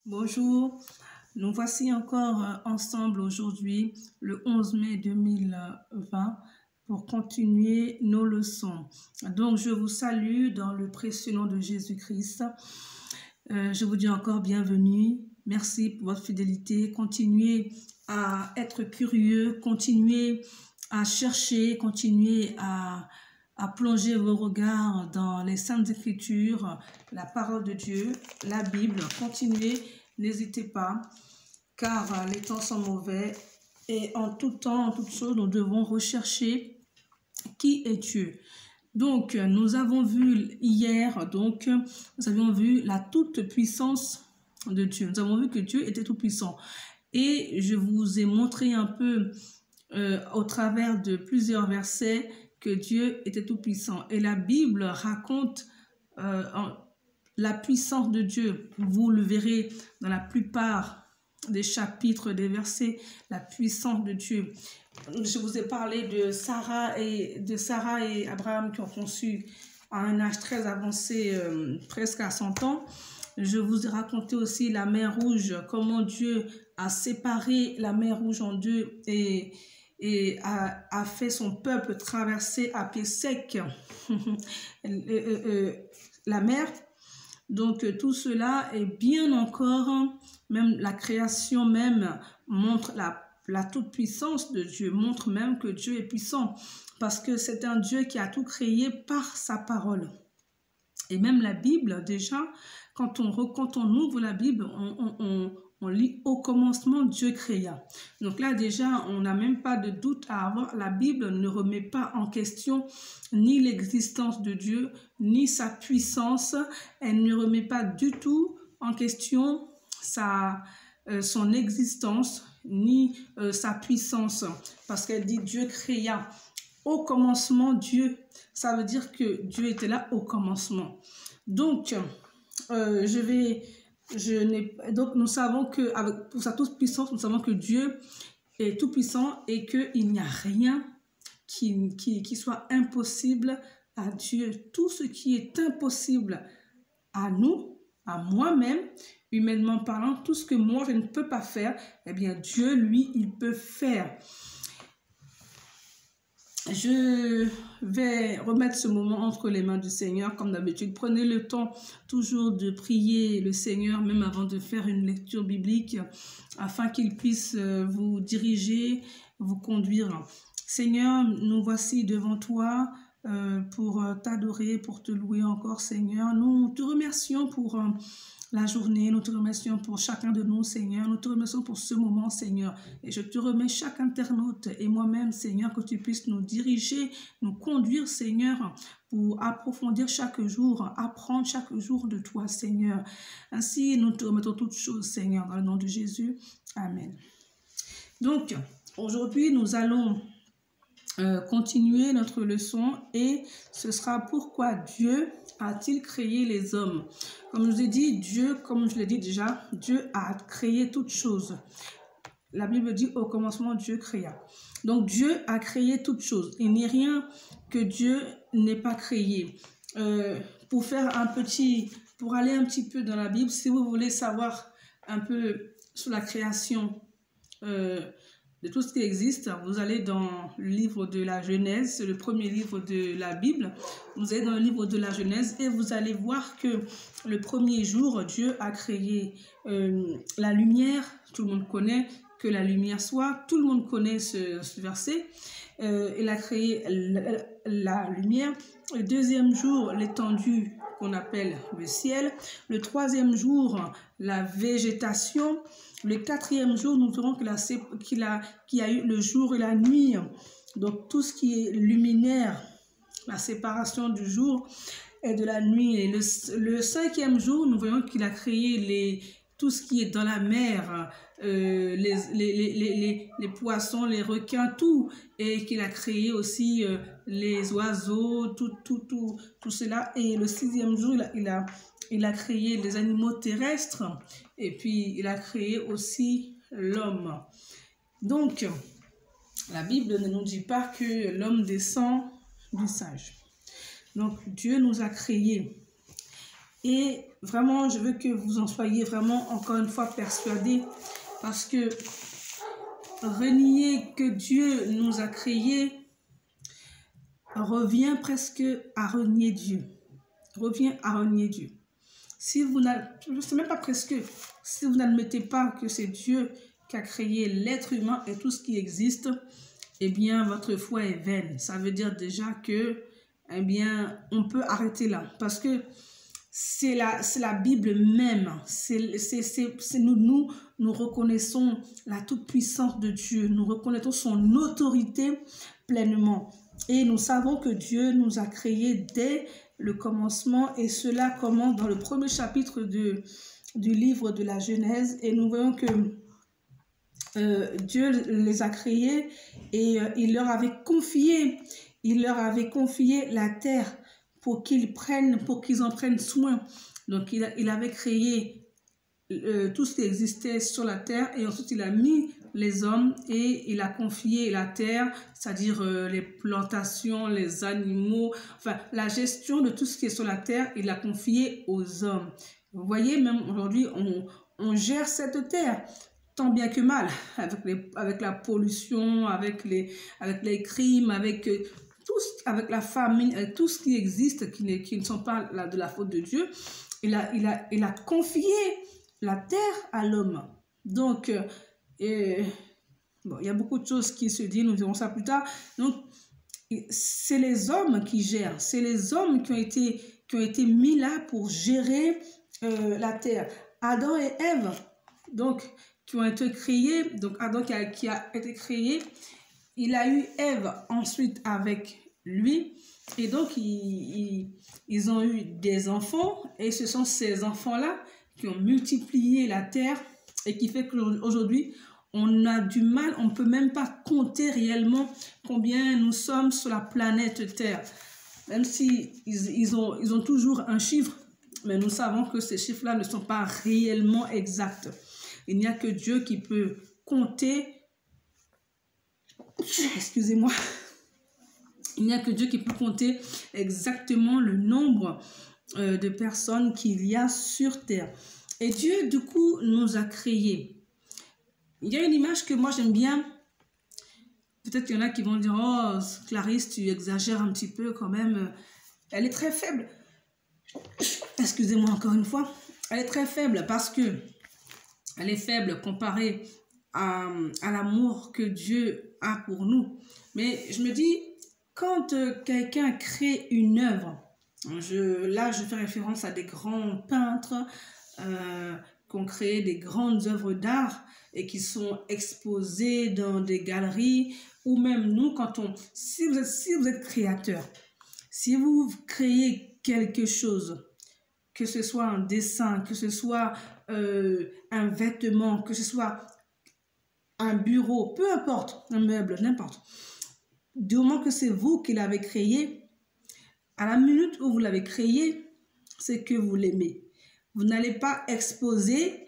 Bonjour, nous voici encore ensemble aujourd'hui, le 11 mai 2020, pour continuer nos leçons. Donc, je vous salue dans le précieux nom de Jésus-Christ. Je vous dis encore bienvenue. Merci pour votre fidélité. Continuez à être curieux, continuez à chercher, continuez à plonger vos regards dans les Saintes Écritures, la parole de Dieu, la Bible. Continuez, n'hésitez pas, car les temps sont mauvais et en tout temps, en toutes choses, nous devons rechercher qui est Dieu. Donc, nous avons vu hier, nous avions vu la toute-puissance de Dieu. Nous avons vu que Dieu était tout-puissant. Et je vous ai montré un peu au travers de plusieurs versets que Dieu était tout-puissant. Et la Bible raconte la puissance de Dieu. Vous le verrez dans la plupart des chapitres, des versets, la puissance de Dieu. Je vous ai parlé de Sarah et Abraham qui ont conçu à un âge très avancé, presque à 100 ans. Je vous ai raconté aussi la mer Rouge, comment Dieu a séparé la mer Rouge en deux et a fait son peuple traverser à pied sec la mer. Donc tout cela est bien encore, même la création même montre la toute-puissance de Dieu, montre même que Dieu est puissant, parce que c'est un Dieu qui a tout créé par sa parole. Et même la Bible, déjà, quand on ouvre la Bible, on lit au commencement Dieu créa. Donc là déjà, on n'a même pas de doute à avoir. La Bible ne remet pas en question ni l'existence de Dieu, ni sa puissance. Elle ne remet pas du tout en question son existence, ni sa puissance. Parce qu'elle dit Dieu créa. Au commencement, Dieu, ça veut dire que Dieu était là au commencement. Donc, donc nous savons que pour sa toute-puissance, nous savons que Dieu est tout-puissant et qu'il n'y a rien qui soit impossible à Dieu. Tout ce qui est impossible à nous, à moi-même, humainement parlant, tout ce que moi je ne peux pas faire, eh bien Dieu, lui, il peut faire. Je vais remettre ce moment entre les mains du Seigneur, comme d'habitude. Prenez le temps toujours de prier le Seigneur, même avant de faire une lecture biblique, afin qu'il puisse vous diriger, vous conduire. Seigneur, nous voici devant toi pour t'adorer, pour te louer encore, Seigneur. Nous te remercions pour la journée, nous te remercions pour chacun de nous, Seigneur. Nous te remercions pour ce moment, Seigneur. Et je te remets chaque internaute et moi-même, Seigneur, que tu puisses nous diriger, nous conduire, Seigneur, pour approfondir chaque jour, apprendre chaque jour de toi, Seigneur. Ainsi, nous te remettons toutes choses, Seigneur, dans le nom de Jésus. Amen. Donc, aujourd'hui, nous allons continuer notre leçon et ce sera pourquoi Dieu a-t-il créé les hommes. Comme je vous ai dit, Dieu, comme je l'ai dit déjà, Dieu a créé toutes choses. La Bible dit au commencement Dieu créa. Donc Dieu a créé toutes choses. Il n'y a rien que Dieu n'ait pas créé. Pour aller un petit peu dans la Bible, si vous voulez savoir un peu sur la création de tout ce qui existe, vous allez dans le livre de la Genèse, c'est le premier livre de la Bible. Vous allez dans le livre de la Genèse et vous allez voir que le premier jour, Dieu a créé la lumière. Tout le monde connaît que la lumière soit. Tout le monde connaît ce verset. Il a créé la lumière. Le deuxième jour, l'étendue qu'on appelle le ciel. Le troisième jour, la végétation. Le quatrième jour, nous verrons qu'il y a eu le jour et la nuit. Donc, tout ce qui est luminaire, la séparation du jour et de la nuit. Et le cinquième jour, nous voyons qu'il a créé tout ce qui est dans la mer, les poissons, les requins, tout. Et qu'il a créé aussi les oiseaux, tout cela. Et le sixième jour, il a créé les animaux terrestres et puis il a créé aussi l'homme. Donc, la Bible ne nous dit pas que l'homme descend du sage. Donc, Dieu nous a créés. Et vraiment, je veux que vous en soyez vraiment encore une fois persuadés, parce que renier que Dieu nous a créés revient presque à renier Dieu. Revient à renier Dieu. Si vous n'admettez, c'est même pas presque, si vous n'admettez pas que c'est Dieu qui a créé l'être humain et tout ce qui existe, eh bien, votre foi est vaine. Ça veut dire déjà que, eh bien, on peut arrêter là. Parce que c'est la Bible même. Nous reconnaissons la toute-puissance de Dieu. Nous reconnaissons son autorité pleinement. Et nous savons que Dieu nous a créés dès le commencement. Et cela commence dans le premier chapitre du livre de la Genèse. Et nous voyons que Dieu les a créés et il leur avait confié la terre pour qu'ils en prennent soin. Donc il avait créé tout ce qui existait sur la terre et ensuite il a mis les hommes et il a confié la terre, c'est-à-dire les plantations, les animaux, enfin la gestion de tout ce qui est sur la terre, il l'a confié aux hommes. Vous voyez, même aujourd'hui, on gère cette terre. Tant bien que mal, avec la pollution, avec les crimes, avec la famine, avec tout ce qui existe, qui ne sont pas de la faute de Dieu. Il a confié la terre à l'homme. Donc, bon, il y a beaucoup de choses qui se disent, nous verrons ça plus tard. Donc, c'est les hommes qui gèrent, c'est les hommes qui ont été mis là pour gérer la terre. Adam et Ève, donc, qui ont été créés, donc Adam qui a été créé, il a eu Ève ensuite avec lui, et donc ils ont eu des enfants, et ce sont ces enfants-là qui ont multiplié la terre, et qui fait qu'aujourd'hui, on a du mal, on ne peut même pas compter réellement combien nous sommes sur la planète Terre, même si ils ont toujours un chiffre, mais nous savons que ces chiffres-là ne sont pas réellement exacts. Il n'y a que Dieu qui peut compter, excusez-moi, il n'y a que Dieu qui peut compter exactement le nombre de personnes qu'il y a sur terre. Et Dieu, du coup, nous a créés. Il y a une image que moi j'aime bien. Peut-être qu'il y en a qui vont dire, oh, Clarisse, tu exagères un petit peu quand même. Elle est très faible. Excusez-moi encore une fois. Elle est très faible parce que elle est faible comparée à l'amour que Dieu a pour nous. Mais je me dis, quand quelqu'un crée une œuvre, là je fais référence à des grands peintres qui ont créé des grandes œuvres d'art et qui sont exposées dans des galeries, ou même nous, si vous êtes créateur, si vous créez quelque chose, que ce soit un dessin, que ce soit un vêtement, que ce soit un bureau, peu importe, un meuble, n'importe. Du moment que c'est vous qui l'avez créé, à la minute où vous l'avez créé, c'est que vous l'aimez. Vous n'allez pas exposer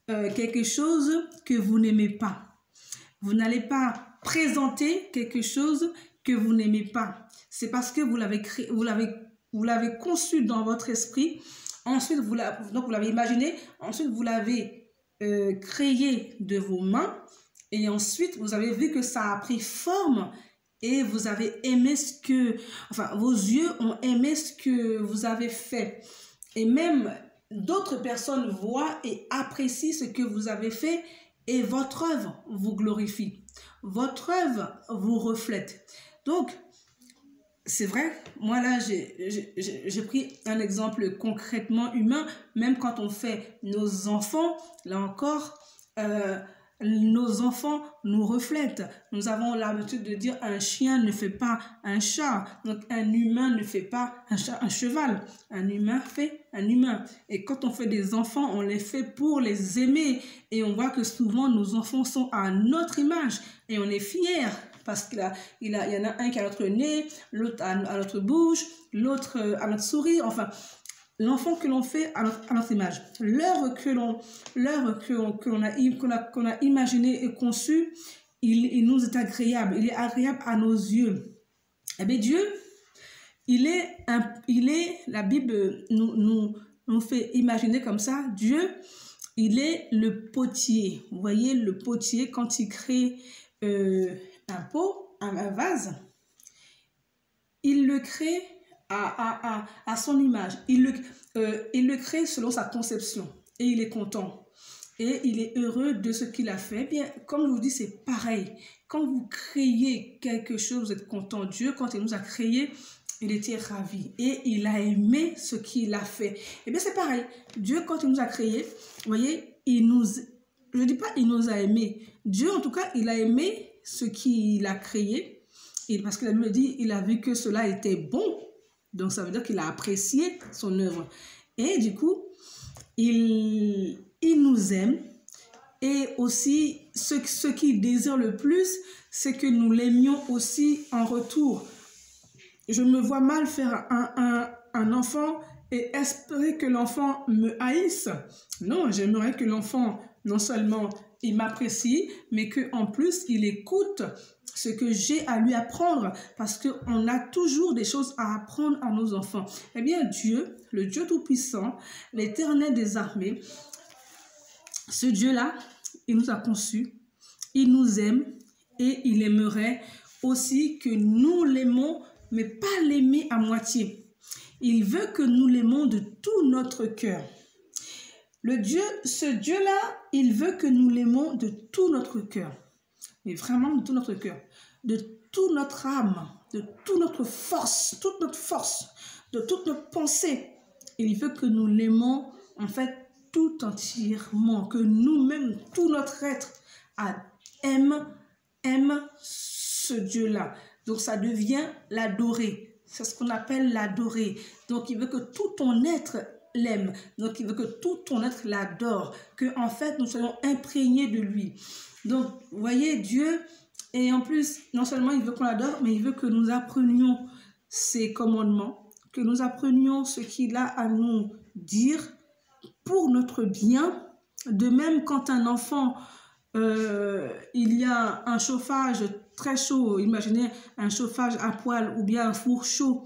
quelque chose que vous n'aimez pas. Vous n'allez pas présenter quelque chose que vous n'aimez pas. C'est parce que vous l'avez créé, vous l'avez conçu dans votre esprit. Ensuite, vous l'avez imaginé. Ensuite, vous l'avez créé de vos mains. Et ensuite, vous avez vu que ça a pris forme. Et vous avez aimé vos yeux ont aimé ce que vous avez fait. Et même d'autres personnes voient et apprécient ce que vous avez fait. Et votre œuvre vous glorifie. Votre œuvre vous reflète. Donc, c'est vrai, moi là, j'ai pris un exemple concrètement humain, même quand on fait nos enfants, là encore, nos enfants nous reflètent. Nous avons l'habitude de dire un chien ne fait pas un chat, donc un humain ne fait pas un cheval, un humain fait un humain. Et quand on fait des enfants, on les fait pour les aimer, et on voit que souvent nos enfants sont à notre image, et on est fiers. Parce qu'il y en a un qui a notre nez, l'autre à notre bouche, l'autre à notre souris. Enfin, l'enfant que l'on fait à notre image. L'œuvre qu'on a imaginée et conçue, il nous est agréable. Il est agréable à nos yeux. Eh bien, Dieu, la Bible nous nous fait imaginer comme ça, Dieu, il est le potier. Vous voyez, le potier, quand il crée un pot, un vase, il le crée à son image. Il le crée selon sa conception. Et il est content. Et il est heureux de ce qu'il a fait. Bien, comme je vous dis, c'est pareil. Quand vous créez quelque chose, vous êtes content. Dieu, quand il nous a créés, il était ravi. Et il a aimé ce qu'il a fait. Et bien, c'est pareil. Dieu, quand il nous a créés, vous voyez, je ne dis pas il nous a aimés. Dieu, en tout cas, il a aimé ce qu'il a créé. Et parce que la Bible dit, il a vu que cela était bon. Donc, ça veut dire qu'il a apprécié son œuvre. Et du coup, il nous aime. Et aussi, ce qu'il désire le plus, c'est que nous l'aimions aussi en retour. Je me vois mal faire un enfant et espérer que l'enfant me haïsse. Non, j'aimerais que l'enfant, non seulement il m'apprécie, mais qu'en plus, il écoute ce que j'ai à lui apprendre, parce qu'on a toujours des choses à apprendre à nos enfants. Eh bien, Dieu, le Dieu Tout-Puissant, l'Éternel des armées, ce Dieu-là, il nous a conçus, il nous aime et il aimerait aussi que nous l'aimons, mais pas l'aimer à moitié. Il veut que nous l'aimons de tout notre cœur. Ce Dieu-là, il veut que nous l'aimons de tout notre cœur. Mais vraiment de tout notre cœur, de toute notre âme, de toute notre force, de toute notre pensée. Il veut que nous l'aimons en fait tout entièrement, que nous-mêmes, tout notre être aime ce Dieu-là. Donc ça devient l'adorer. C'est ce qu'on appelle l'adorer. Donc il veut que tout ton être l'aime. Donc il veut que tout ton être l'adore. Que en fait nous soyons imprégnés de lui. Donc vous voyez Dieu, et en plus non seulement il veut qu'on l'adore, mais il veut que nous apprenions ses commandements, que nous apprenions ce qu'il a à nous dire pour notre bien. De même, quand un enfant, il y a un chauffage très chaud, imaginez un chauffage à poêle ou bien un four chaud,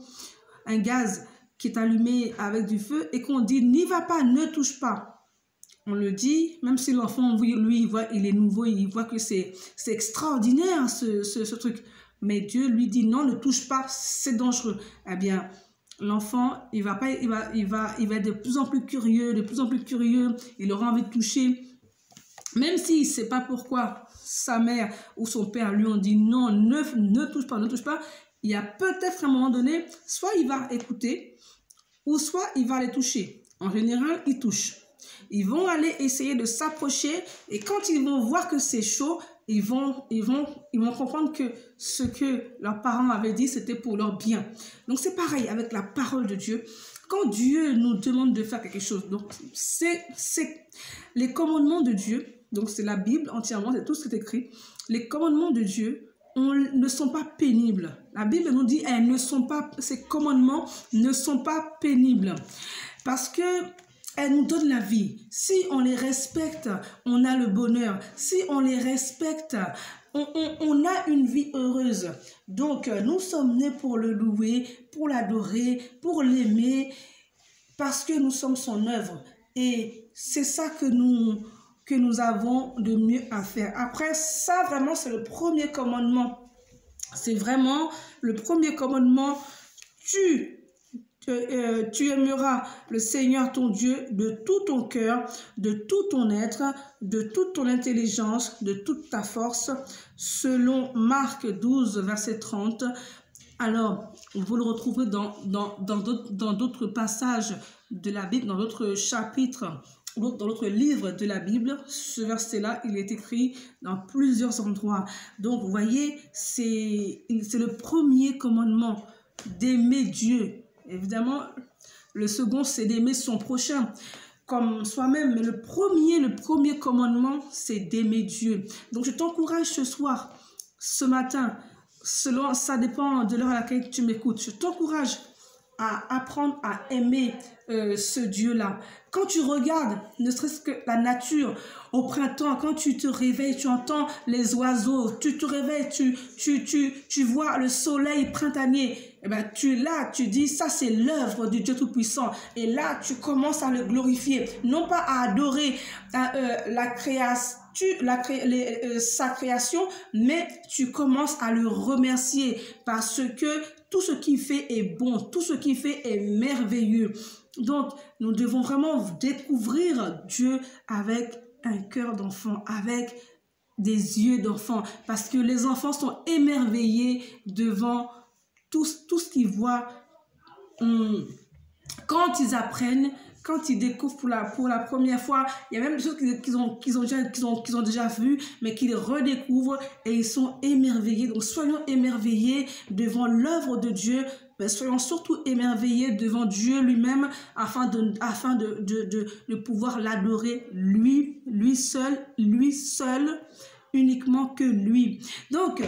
un gaz qui est allumé avec du feu et qu'on dit n'y va pas, ne touche pas. On le dit, même si l'enfant, lui, il est nouveau, il voit que c'est extraordinaire ce truc. Mais Dieu lui dit non, ne touche pas, c'est dangereux. Eh bien, l'enfant, il va être de plus en plus curieux, il aura envie de toucher. Même s'il ne sait pas pourquoi sa mère ou son père lui ont dit non, ne touche pas, il y a peut-être un moment donné, soit il va écouter, ou soit il va les toucher. En général, il touche. Ils vont aller essayer de s'approcher et quand ils vont voir que c'est chaud, ils vont comprendre que ce que leurs parents avaient dit, c'était pour leur bien. Donc c'est pareil avec la parole de Dieu. Quand Dieu nous demande de faire quelque chose, donc c'est les commandements de Dieu, donc c'est la Bible entièrement, c'est tout ce qui est écrit. Les commandements de Dieu ne sont pas pénibles. La Bible nous dit ces commandements ne sont pas pénibles parce que elles nous donnent la vie. Si on les respecte, on a le bonheur. Si on les respecte, on a une vie heureuse. Donc, nous sommes nés pour le louer, pour l'adorer, pour l'aimer, parce que nous sommes son œuvre. Et c'est ça que nous avons de mieux à faire. Après, ça, vraiment, c'est le premier commandement. C'est vraiment le premier commandement. Tu aimeras le Seigneur ton Dieu de tout ton cœur, de tout ton être, de toute ton intelligence, de toute ta force, selon Marc 12, verset 30. Alors, vous le retrouverez dans d'autres passages de la Bible, dans d'autres chapitres, dans d'autres livres de la Bible. Ce verset-là, il est écrit dans plusieurs endroits. Donc, vous voyez, c'est le premier commandement d'aimer Dieu. Évidemment, le second, c'est d'aimer son prochain comme soi-même. Mais le premier commandement, c'est d'aimer Dieu. Donc, je t'encourage ce soir, ce matin, ça dépend de l'heure à laquelle tu m'écoutes. Je t'encourage à apprendre à aimer ce Dieu-là. Quand tu regardes, ne serait-ce que la nature, au printemps, quand tu te réveilles, tu entends les oiseaux, tu te réveilles, tu vois le soleil printanier, et ben tu dis, ça c'est l'œuvre du Dieu Tout-Puissant. Et là, tu commences à le glorifier, non pas à adorer la création, sa création, mais tu commences à le remercier parce que tout ce qu'il fait est bon, tout ce qu'il fait est merveilleux. Donc, nous devons vraiment découvrir Dieu avec un cœur d'enfant, avec des yeux d'enfant, parce que les enfants sont émerveillés devant tout ce qu'ils voient. Quand ils apprennent, quand ils découvrent pour la première fois, il y a même des choses qu'ils ont déjà vues, mais qu'ils redécouvrent et ils sont émerveillés. Donc, soyons émerveillés devant l'œuvre de Dieu, mais soyons surtout émerveillés devant Dieu lui-même afin de pouvoir l'adorer lui seul, uniquement que lui. Donc,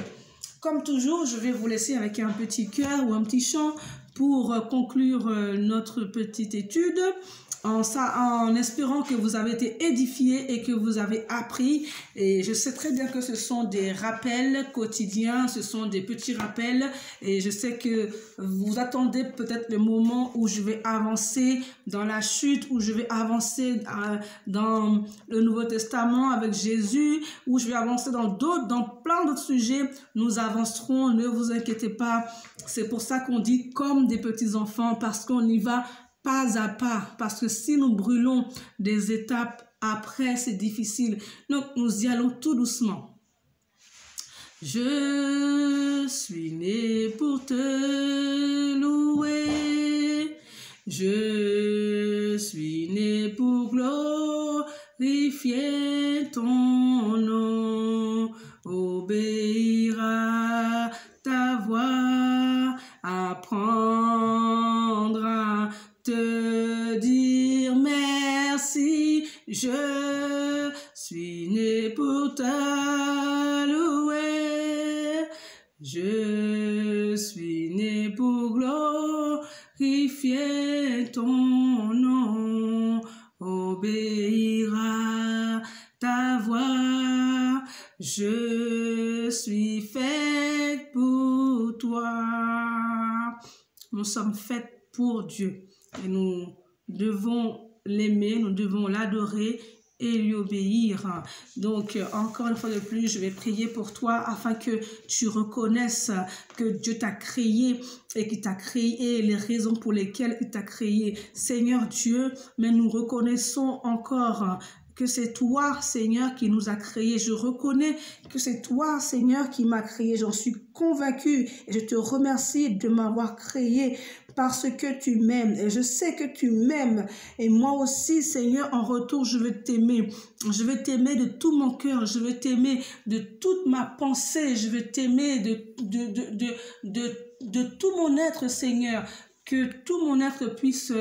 comme toujours, je vais vous laisser avec un petit cœur ou un petit chant pour conclure notre petite étude, en espérant que vous avez été édifiés et que vous avez appris. Et je sais très bien que ce sont des rappels quotidiens, ce sont des petits rappels, et je sais que vous attendez peut-être le moment où je vais avancer dans la chute, où je vais avancer dans le Nouveau Testament avec Jésus, où je vais avancer dans plein d'autres sujets. Nous avancerons, ne vous inquiétez pas. C'est pour ça qu'on dit comme des petits enfants, parce qu'on y va pas à pas, parce que si nous brûlons des étapes, après c'est difficile. Donc nous y allons tout doucement. Je suis né pour te louer, je suis né pour glorifier ton nom, obéir à ta voix, apprendre à te dire merci. Je suis né pour te louer, je suis né pour glorifier ton nom, obéir à ta voix. Je suis faite pour toi. Nous sommes faites pour Dieu et nous devons l'aimer, nous devons l'adorer et lui obéir. Donc, encore une fois de plus, je vais prier pour toi afin que tu reconnaisses que Dieu t'a créé et qu'il t'a créé, les raisons pour lesquelles il t'a créé. Seigneur Dieu, mais nous reconnaissons encore que c'est toi, Seigneur, qui nous a créés. Je reconnais que c'est toi, Seigneur, qui m'a créé. J'en suis convaincue et je te remercie de m'avoir créé parce que tu m'aimes. Et je sais que tu m'aimes. Et moi aussi, Seigneur, en retour, je vais t'aimer. Je vais t'aimer de tout mon cœur. Je vais t'aimer de toute ma pensée. Je vais t'aimer de tout mon être, Seigneur. Que tout mon être puisse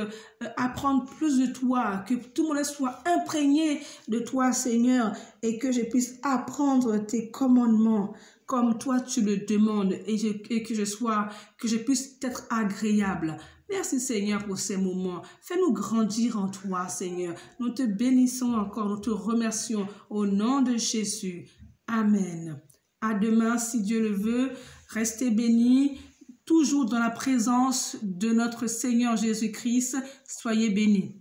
apprendre plus de toi, que tout mon être soit imprégné de toi, Seigneur, et que je puisse apprendre tes commandements comme toi tu le demandes, et que je puisse être agréable. Merci, Seigneur, pour ces moments. Fais-nous grandir en toi, Seigneur. Nous te bénissons encore, nous te remercions au nom de Jésus. Amen. À demain, si Dieu le veut. Restez bénis. Toujours dans la présence de notre Seigneur Jésus-Christ. Soyez bénis.